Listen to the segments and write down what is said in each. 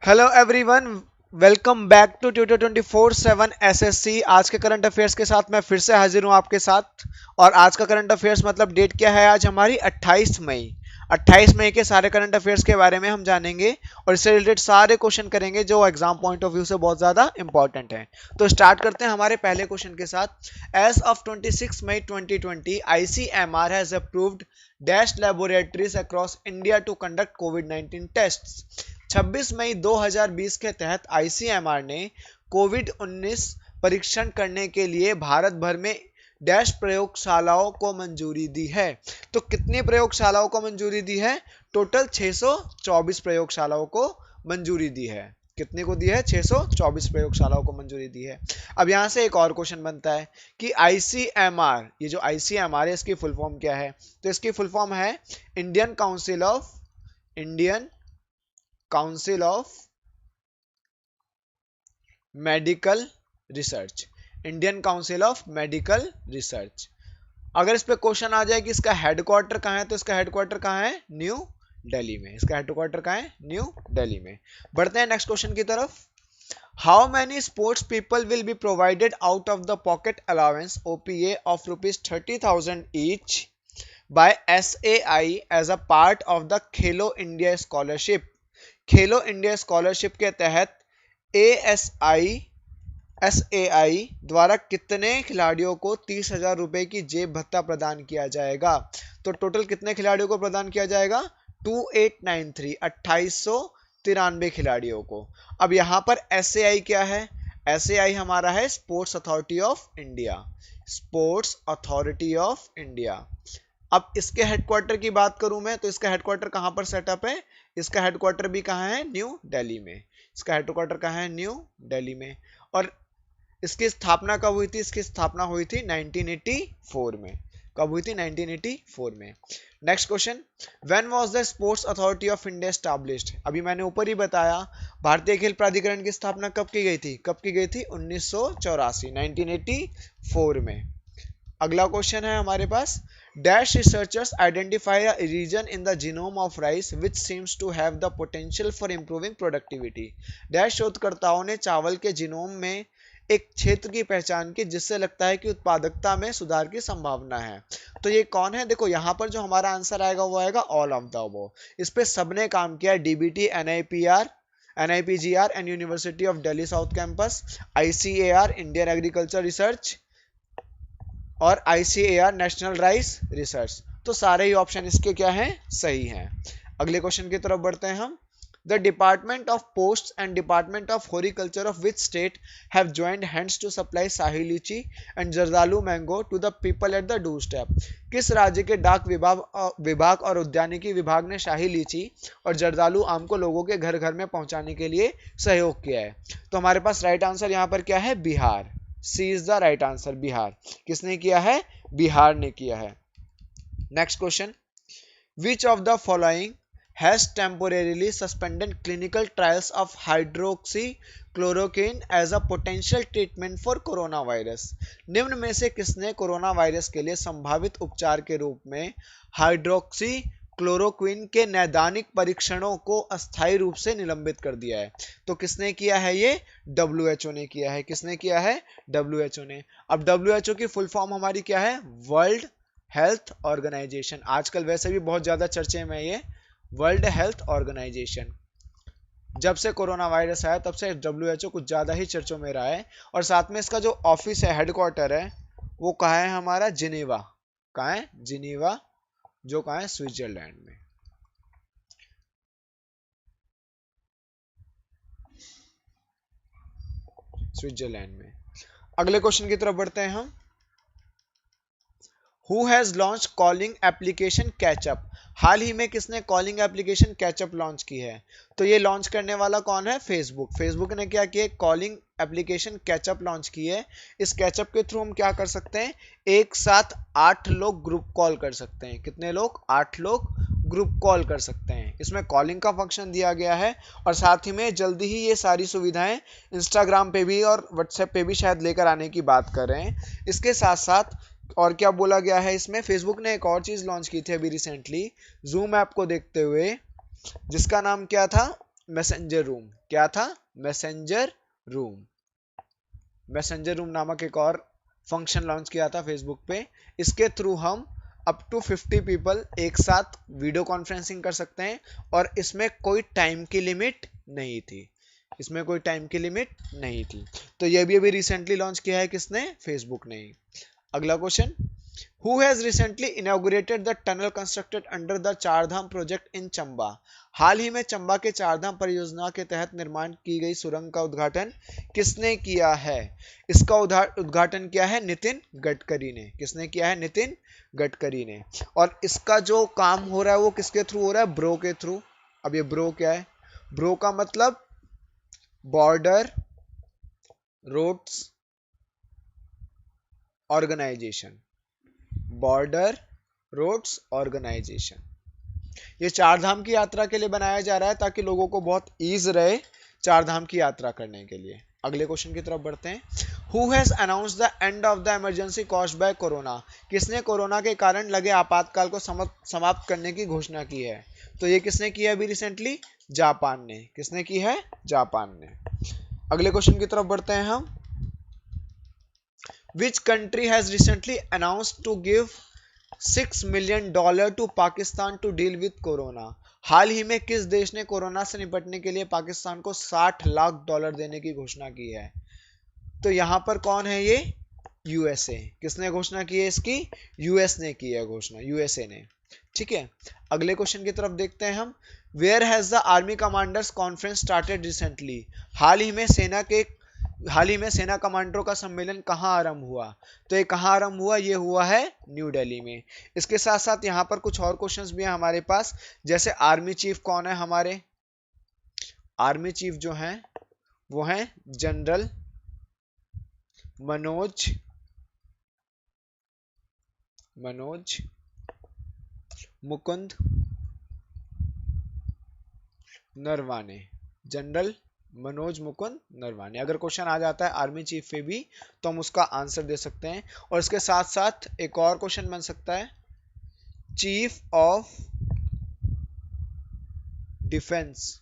Hello everyone, welcome back to tutor 24/7 SSC. आज के current affairs के साथ मैं फिर से हाजिर हूं आपके साथ। और आज का करंट अफेयर्स मतलब डेट क्या है, आज हमारी 28 मई। 28 मई के सारे करंट अफेयर्स के बारे में हम जानेंगे और इससे रिलेटेड सारे क्वेश्चन करेंगे जो एग्जाम पॉइंट ऑफ व्यू से बहुत ज्यादा इंपॉर्टेंट है। तो स्टार्ट करते हैं हमारे पहले क्वेश्चन के साथ। As of 26 May 2020 ICMR has approved dash laboratories across India to conduct Covid 19 test. 26 May 2020 के तहत आईसीएमआर ने कोविड 19 परीक्षण करने के लिए भारत भर में डैश प्रयोगशालाओं को मंजूरी दी है। तो कितनी प्रयोगशालाओं को मंजूरी दी है? टोटल 624 प्रयोगशालाओं को मंजूरी दी है। कितने को दी है? 624 प्रयोगशालाओं को मंजूरी दी है। अब यहां से एक और क्वेश्चन बनता है कि आईसीएमआर, ये जो आईसीएमआर है इसकी फुल फॉर्म क्या है? तो इसकी फुल फॉर्म है Indian council of medical research. Indian council of medical research. अगर इस पे क्वेश्चन आ जाए कि इसका हेडक्वार्टर कहाँ है, तो इसका हेडक्वार्टर कहाँ है? न्यू दिल्ली में। इसका हेडक्वार्टर कहाँ है? न्यू दिल्ली में। बढ़ते हैं नेक्स्ट क्वेश्चन की तरफ। How many sports people will be provided out of the pocket allowance OPA of ₹30,000 each by SAI as a part of the Khelo India scholarship. Khelo India scholarship के तहत एसएआई द्वारा कितने खिलाड़ियों को 30,000 रुपए की जेब भत्ता प्रदान किया जाएगा? तो टोटल कितने खिलाड़ियों को प्रदान किया जाएगा? 2893 खिलाड़ियों को। अब यहां पर एसएआई क्या है? एसएआई हमारा है sports authority of India. Sports authority of India. अब इसके हेडक्वार्टर की बात करूं मैं, तो इसका हेडक्वार्टर कहां पर सेटअप है? इसका हेडक्वार्टर भी कहां है? न्यू दिल्ली में। इसका हेडक्वार्टर कहां है? न्यू दिल्ली में। और इसकी स्थापना कब हुई थी? इसकी स्थापना हुई थी 1984 में। कब हुई थी? 1984 में। Next question, when was the sports authority of India established? अभी मैंने ऊपर ही बताया भारतीय खेल प्राधिकरण की स्थापना कब की गई थी? कब की गई थी? 1984, 1984 में। अगला क्वेश्चन है हमारे पास, dash researchers identify a region in the genome of rice which seems to have the potential for improving productivity. Dash शोधकर्ताओं ने चावल के जीनोम में एक क्षेत्र की पहचान की जिससे लगता है कि उत्पादकता में सुधार की संभावना है। तो ये कौन है? देखो यहाँ पर जो हमारा आंसर आएगा वो आएगा ऑल ऑफ द अबव। इस पे सबने काम किया, DBT, NIPGR and university of Delhi south campus, ICAR Indian agriculture research और आईसीएआर नेशनल राइस रिसर्च। तो सारे ही ऑप्शन इसके क्या हैं? सही हैं। अगले क्वेश्चन की तरफ बढ़ते हैं हम। The Department of Posts and Department of Horticulture of which state have joined hands to supply Shahi Lychee and Jardalu mango to the people at the doorstep? किस राज्य के डाक विभाग और उद्यानिकी विभाग ने शाही लीची और जर्दालू आम को लोगों के घर घर में पहुंचाने के लिए सहयोग किया है? तो हमारे पास राइट आंसर यहाँ पर क्या है? Bihar. C is the right answer, Bihar. किसने किया है? बिहार ने किया है। Next question, which of the following has temporarily suspended clinical trials of hydroxychloroquine as a potential treatment for coronavirus? निम्न में से किसने कोरोना वायरस के लिए संभावित उपचार के रूप में हाइड्रोक्सी क्लोरोक्विन के नैदानिक परीक्षणों को अस्थायी रूप से निलंबित कर दिया है? तो किसने किया है? ये डब्ल्यूएचओ ने किया है। किसने किया है? डब्ल्यूएचओ ने। अब डब्ल्यूएचओ की फुल फॉर्म हमारी क्या है? World Health Organization. आजकल वैसे भी बहुत ज्यादा चर्चे में ये वर्ल्ड हेल्थ ऑर्गेनाइजेशन। जब से कोरोना वायरस आया तब से डब्ल्यूएचओ कुछ ज्यादा ही चर्चों में रहा है। और साथ में इसका जो ऑफिस है, हेडक्वार्टर है, वो कहाँ है? हमारा जिनेवा। कहाँ है? जिनेवा, जो कहाँ है? स्विट्जरलैंड में। स्विट्जरलैंड में। अगले क्वेश्चन की तरफ बढ़ते हैं हम। Who has launched calling application CatchUp? हाल ही में किसने कॉलिंग एप्लीकेशन कैचअप लॉन्च की है? तो ये लॉन्च करने वाला कौन है? फेसबुक। फेसबुक ने क्या किया? कॉलिंग एप्लीकेशन कैचअप लॉन्च की है। इस कैचअप के थ्रू हम क्या कर सकते हैं? एक साथ 8 लोग ग्रुप कॉल कर सकते हैं। कितने लोग? 8 लोग ग्रुप कॉल कर सकते हैं। इसमें कॉलिंग का फंक्शन दिया गया है और साथ ही में जल्दी ही ये सारी सुविधाएं इंस्टाग्राम पे भी और व्हाट्सएप पे भी शायद लेकर आने की बात कर रहे हैं। इसके साथ साथ और क्या बोला गया है इसमें? फेसबुक ने एक और चीज लॉन्च की थी अभी रिसेंटली, जूम ऐप को देखते हुए, जिसका नाम क्या था? Messenger room. क्या था? Messenger room. मैसेंजर रूम नामक एक और फंक्शन लॉन्च किया था फेसबुक पे। इसके थ्रू हम अप टू 50 पीपल एक साथ वीडियो कॉन्फ्रेंसिंग कर सकते हैं और इसमें कोई टाइम की लिमिट नहीं थी। इसमें कोई टाइम की लिमिट नहीं थी। तो ये भी अभी रिसेंटली लॉन्च किया है किसने? फेसबुक ने। अगला question, Who has recently inaugurated the tunnel constructed under the Chardham project in Chamba? हाल ही में चंबा के चारधाम परियोजना के तहत निर्माण की गई सुरंग का उद्घाटन किसने किया है? इसका उद्घाटन किया है नितिन गडकरी ने। किसने किया है? नितिन गडकरी ने। और इसका जो काम हो रहा है वो किसके थ्रू हो रहा है? ब्रो के थ्रू। अब ये ब्रो क्या है? ब्रो का मतलब Border Roads Organisation. Border Roads Organisation. ये चारधाम की यात्रा के लिए बनाया जा रहा है ताकि लोगों को बहुत ईज रहे चारधाम की यात्रा करने के लिए। अगले क्वेश्चन की तरफ बढ़ते हैं। Who has announced the end of the emergency caused by corona? किसने कोरोना के कारण लगे आपातकाल को समाप्त करने की घोषणा की है? तो ये किसने किया अभी रिसेंटली? जापान ने। किसने की है? जापान ने। अगले क्वेश्चन की तरफ बढ़ते हैं हम। Which country has recently announced to give $6 million to Pakistan to deal with corona? हाल ही में किस देश ने कोरोना से निपटने के लिए पाकिस्तान को $60 लाख देने की घोषणा की है? तो यहां पर कौन है ये? यूएसए। किसने घोषणा की है इसकी? यूएस ने की है घोषणा, यूएसए ने। ठीक है, अगले क्वेश्चन की तरफ देखते हैं हम। Where has the army commanders conference started recently? हाल ही में सेना कमांडरों का सम्मेलन कहां आरंभ हुआ? तो ये कहां आरंभ हुआ? ये हुआ है न्यू दिल्ली में। इसके साथ साथ यहां पर कुछ और क्वेश्चंस भी हैं हमारे पास, जैसे आर्मी चीफ कौन है हमारे? आर्मी चीफ जो हैं वो हैं जनरल मनोज मुकुंद नरवाने। जनरल मनोज मुकुंद नरवाने। अगर क्वेश्चन आ जाता है आर्मी चीफ पे भी तो हम उसका आंसर दे सकते हैं। और इसके साथ साथ एक और क्वेश्चन बन सकता है, चीफ ऑफ डिफेंस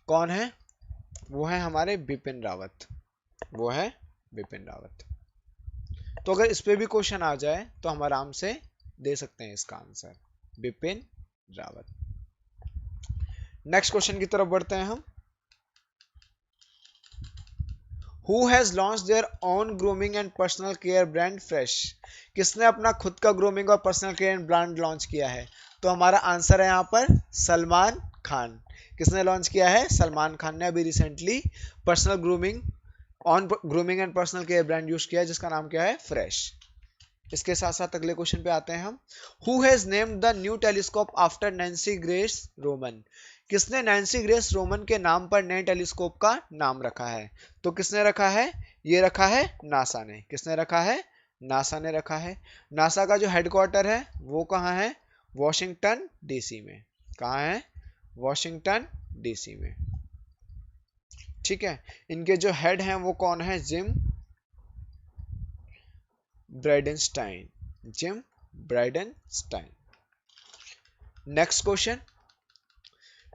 कौन है? वो है हमारे बिपिन रावत। वो है बिपिन रावत। तो अगर इस पे भी क्वेश्चन आ जाए तो हम आराम से दे सकते हैं इसका answer, Bipin Rawat. Next question की तरफ बढ़ते हैं हम। Who has launched their own grooming and personal care brand Fresh? किसने अपना खुद का ग्रूमिंग और पर्सनल केयर ब्रांड लॉन्च किया है? तो हमारा आंसर है यहाँ पर सलमान खान। किसने लॉन्च किया है? सलमान खान ने अभी recently personal grooming and personal care brand use किया है जिसका नाम क्या है? फ्रेश। इसके साथ साथ अगले क्वेश्चन पे आते हैं हम। Who has named the new telescope after Nancy Grace Roman? किसने नैन्सी ग्रेस रोमन के नाम पर नए टेलीस्कोप का नाम रखा है? तो किसने रखा है? ये रखा है नासा ने। किसने रखा है? नासा ने रखा है। नासा का जो हेडक्वार्टर है वो कहाँ है? वॉशिंगटन डीसी में। कहाँ है? वॉशिंगटन डीसी में। ठीक है, इनके जो हेड हैं वो कौन है? Jim Bridenstine. Jim Bridenstine. Next question,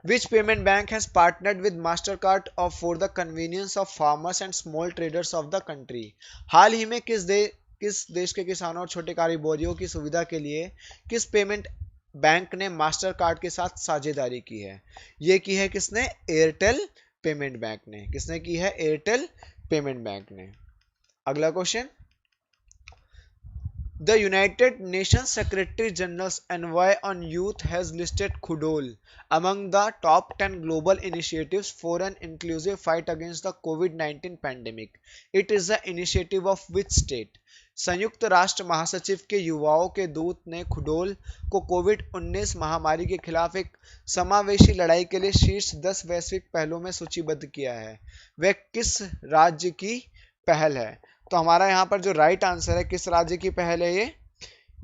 Which payment bank has partnered with MasterCard for the convenience of farmers and small traders of the country? हाल ही में किस देश के किसानों और छोटे कारोबारियों की सुविधा के लिए किस पेमेंट बैंक ने मास्टर कार्ड के साथ साझेदारी की है? ये की है किसने? एयरटेल पेमेंट बैंक ने। किसने की है? एयरटेल पेमेंट बैंक ने। अगला question, The United Nations Secretary General's Envoy on Youth has listed Khudol among the top 10 global initiatives for an inclusive fight against the COVID-19 pandemic. It is the initiative of which state? संयुक्त राष्ट्र महासचिव के युवाओं के दूत ने खुडोल को कोविड-19 महामारी के खिलाफ एक समावेशी लड़ाई के लिए शीर्ष 10 वैश्विक पहलों में सूचीबद्ध किया है। वह किस राज्य की पहल है? तो हमारा यहाँ पर जो राइट आंसर है, किस राज्य की पहल है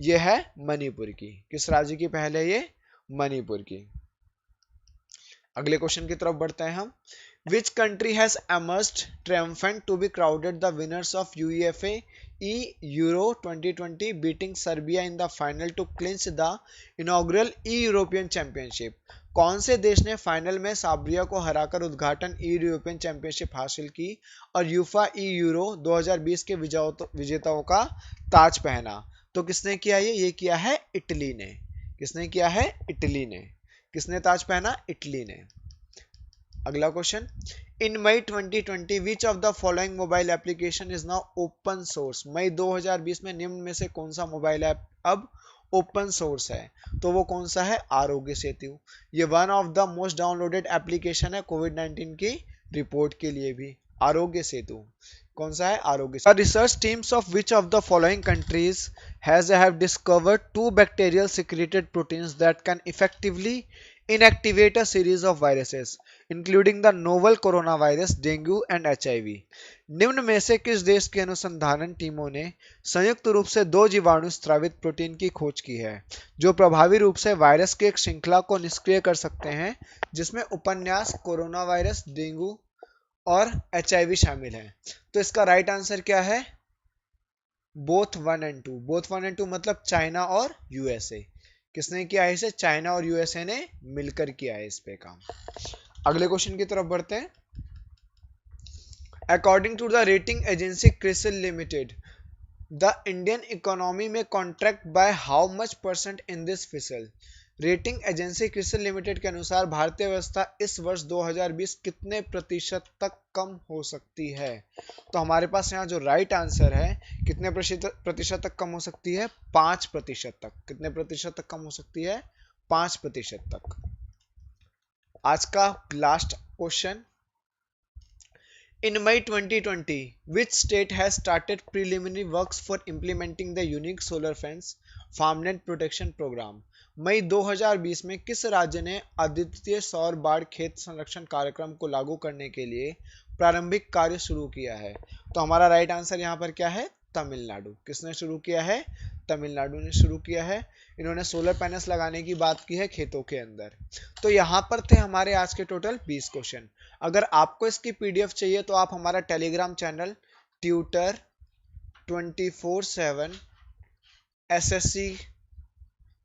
ये है मणिपुर की। किस राज्य की पहल है ये? मणिपुर की। अगले क्वेश्चन की तरफ बढ़ते हैं हम। Which country has emerged triumphant to be crowded the winners of UEFA Euro 2020, beating Serbia in the final to clinch the inaugural European Championship? कौन से देश ने फाइनल में सर्बिया को हराकर उद्घाटन यूरोपियन चैंपियनशिप हासिल की और यूफा यूरो 2020 के विजेताओं का ताज पहना? तो किसने किया ये किया है इटली ने। किसने किया है? इटली ने। किसने ताज पहना? इटली ने। अगला question, in May 2020 which of the following mobile application is now open source? मई 2020 में निम्न में से कौन सा मोबाइल ऐप अब ओपन सोर्स है? तो वो कौन सा है? आरोग्य सेतु। ये one of the most downloaded application है कोविड 19 की रिपोर्ट के लिए भी। आरोग्य सेतु कौन सा है? Aarogya Setu. Research teams of which of the following countries have discovered two bacterial secreted proteins that can effectively inactivate a series of viruses including the novel coronavirus, dengue and HIV. निम्न में से किस देश की अनुसंधान टीमों ने संयुक्त रूप से दो जीवाणु स्रावित प्रोटीन की खोज की है जो प्रभावी रूप से वायरस की एक श्रृंखला को निष्क्रिय कर सकते हैं जिसमें उपन्यास, कोरोना वायरस, डेंगू और HIV शामिल है? तो इसका राइट आंसर क्या है? Both 1 and 2। बोथ 1 एंड 2 मतलब चाइना और यूएसए। किसने किया है इसे? चाइना और यूएसए ने मिलकर किया है इस पे काम। अगले क्वेश्चन की तरफ बढ़ते हैं। According to the rating agency Crisil limited, the Indian economy में contract by how much percent in this fiscal? Rating agency Crisil limited के अनुसार भारतीय व्यवस्था इस वर्ष 2020 कितने प्रतिशत तक कम हो सकती है? तो हमारे पास यहाँ जो राइट आंसर है, कितने प्रतिशत तक कम हो सकती है? 5% तक। कितने प्रतिशत तक कम हो सकती है? 5% तक। आज का last question, in May 2020 which state has started preliminary works for implementing the unique solar fence farmland protection program? मई 2020 में किस राज्य ने अद्वितीय सौर बाढ़ खेत संरक्षण कार्यक्रम को लागू करने के लिए प्रारंभिक कार्य शुरू किया है? तो हमारा राइट आंसर यहाँ पर क्या है? तमिलनाडु। किसने शुरू किया है? तमिलनाडु ने शुरू किया है। इन्होंने सोलर पैनल्स लगाने की बात की है खेतों के अंदर। तो यहाँ पर थे हमारे आज के टोटल 20 क्वेश्चन। अगर आपको इसकी पीडीएफ चाहिए तो आप हमारा Telegram channel tutor 24/7 SSC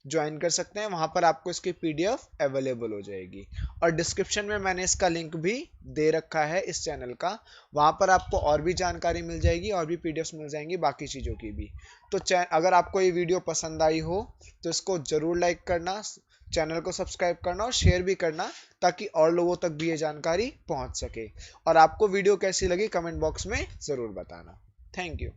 join कर सकते हैं। वहां पर आपको इसकी पीडीएफ अवेलेबल हो जाएगी और डिस्क्रिप्शन में मैंने इसका लिंक भी दे रखा है इस चैनल का। वहां पर आपको और भी जानकारी मिल जाएगी और भी पीडीएफ मिल जाएंगी बाकी चीज़ों की भी। तो अगर आपको ये वीडियो पसंद आई हो तो इसको जरूर लाइक करना, चैनल को सब्सक्राइब करना और शेयर भी करना ताकि और लोगों तक भी ये जानकारी पहुंच सके। और आपको वीडियो कैसी लगी कमेंट बॉक्स में ज़रूर बताना। Thank you.